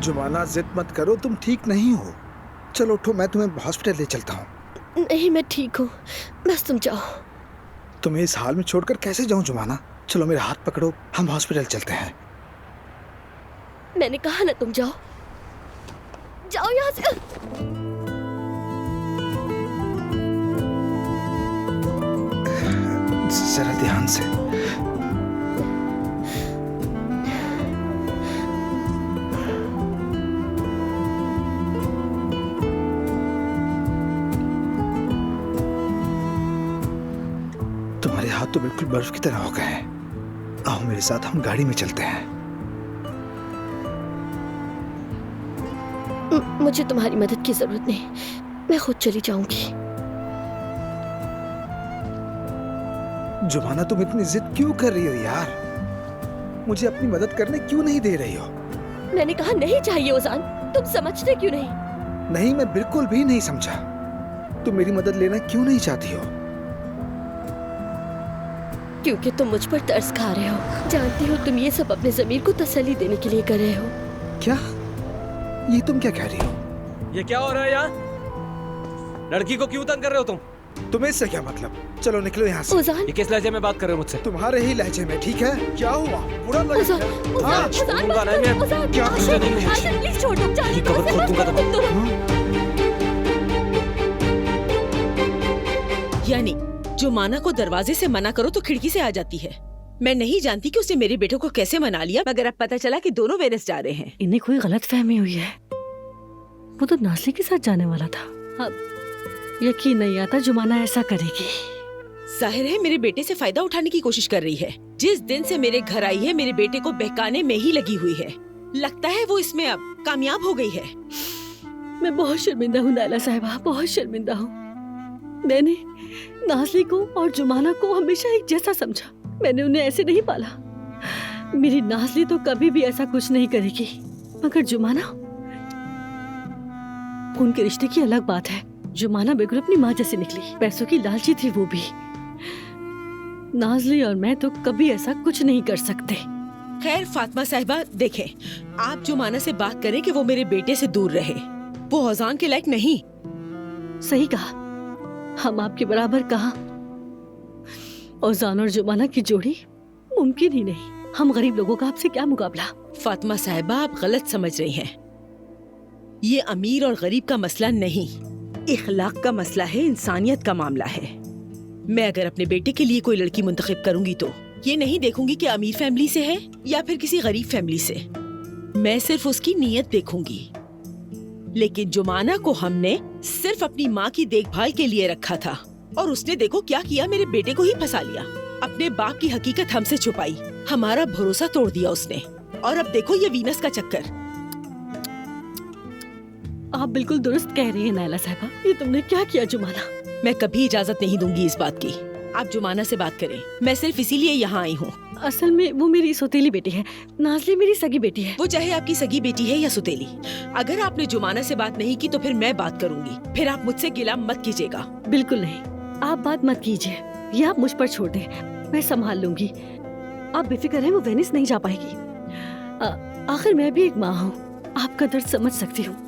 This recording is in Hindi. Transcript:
जुमाना जिद मत करो, तुम ठीक नहीं हो। चलो उठो, मैं तुम्हें हॉस्पिटल ले चलता हूँ। नहीं, मैं ठीक हूँ, बस तुम जाओ। तुम्हें इस हाल में छोड़कर कैसे जाऊं जुमाना? चलो मेरा हाथ पकड़ो, हम हॉस्पिटल चलते हैं। मैंने कहा ना तुम जाओ, जाओ यहाँ से। जरा ध्यान से। तुम्हारे हाथ तो बिल्कुल बर्फ की तरह हो गए हैं। आओ मेरे साथ, हम गाड़ी में चलते हैं। मुझे तुम्हारी मदद की जरूरत नहीं, मैं खुद चली जाऊंगी। जुमाना तुम इतनी जिद क्यों कर रही हो यार? मुझे अपनी मदद करने क्यों नहीं दे रही हो? मैंने कहा नहीं चाहिए ओजान, तुम समझते क्यों नहीं? नहीं, मैं बिल्कुल भी नहीं समझा। तुम मेरी मदद लेना क्यों नहीं चाहती हो? क्योंकि तुम मुझ पर तरस खा रहे हो। जानती हो तुम ये सब अपने ज़मीर को तसल्ली देने के लिए कर रहे हो। क्या? ये तुम क्या कह रही हो? ये क्या हो रहा है यहाँ? लड़की को क्यों तंग कर रहे हो तुम? तुम्हें इससे क्या मतलब? चलो निकलो यहाँ से। ओजान, ये किस लहजे में बात कर रहे हो मुझसे? तुम्हारे ही लहजे में, ठीक है? क्या हुआ? बुरा लगा? ओजान, हाँ? ओजान, दूंगा ना मैं। ओजान, क्या आशिक, तुझे नहीं मुझे? आशिक, प्लीज छोड़ दो, जाने ये दो, कवर खोल दूंगा बस तुम। यानी जुमाना को दरवाजे से मना करो तो खिड़की से आ जाती है। मैं नहीं जानती कि उसने मेरे बेटे को कैसे मना लिया, मगर अब पता चला कि दोनों वेनिस जा रहे हैं। इन्हें कोई गलत फहमी हुई है। वो तो नासली के साथ जाने वाला था। अब यकीन नहीं आता जुमाना ऐसा करेगी। जाहिर है मेरे बेटे से फायदा उठाने की कोशिश कर रही है। जिस दिन से मेरे घर आई है मेरे बेटे को बहकाने में ही लगी हुई है। लगता है वो इसमें अब कामयाब हो गई है। मैं बहुत शर्मिंदा हूँ नायला साहिबा, बहुत शर्मिंदा हूँ। मैंने नासली को और जुमाना को हमेशा एक जैसा समझा। मैंने उन्हें ऐसे नहीं पाला। मेरी नासली तो कभी भी ऐसा कुछ नहीं करेगी, मगर जुमाना, उनके रिश्ते की अलग बात है। जुमाना बिल्कुल अपनी माँ जैसी निकली, पैसों की लालची थी वो भी। नाजली और मैं तो कभी ऐसा कुछ नहीं कर सकते। खैर फातिमा साहिबा, देखें, आप जुमाना से बात करें कि वो मेरे बेटे से दूर रहे। वो औजान के लायक नहीं। सही कहा, हम आपके बराबर कहा। औजान और जुमाना की जोड़ी मुमकिन ही नहीं। हम गरीब लोगों का आपसे क्या मुकाबला। फातिमा साहिबा, आप गलत समझ रही हैं। ये अमीर और गरीब का मसला नहीं, इखलाक का मसला है, इंसानियत का मामला है। मैं अगर अपने बेटे के लिए कोई लड़की मुंतखब करूंगी तो ये नहीं देखूंगी कि अमीर फैमिली से है या फिर किसी गरीब फैमिली से। मैं सिर्फ उसकी नीयत देखूंगी। लेकिन जुमाना को हमने सिर्फ अपनी माँ की देखभाल के लिए रखा था और उसने देखो क्या किया, मेरे बेटे को ही फंसा लिया। अपने बाप की हकीकत हमसे छुपाई, हमारा भरोसा तोड़ दिया उसने। और अब देखो ये वीनस का चक्कर। आप बिल्कुल दुरुस्त कह रही हैं नायला साहिबा। ये तुमने क्या किया जुमाना? मैं कभी इजाजत नहीं दूंगी इस बात की। आप जुमाना से बात करें, मैं सिर्फ इसीलिए यहाँ आई हूँ। असल में वो मेरी सौतेली बेटी है, नाजली मेरी सगी बेटी है। वो चाहे आपकी सगी बेटी है या सुतेली, अगर आपने जुमाना से बात नहीं की तो फिर मैं बात करूंगी। फिर आप मुझसे गिला मत कीजिएगा। बिल्कुल नहीं, आप बात मत कीजिए, ये आप मुझ पर छोड़ दें, मैं संभाल लूंगी। आप बेफिक्र हैं, वो वेनिस नहीं जा पाएगी। आखिर मैं भी एक माँ हूँ, आपका दर्द समझ सकती हूँ।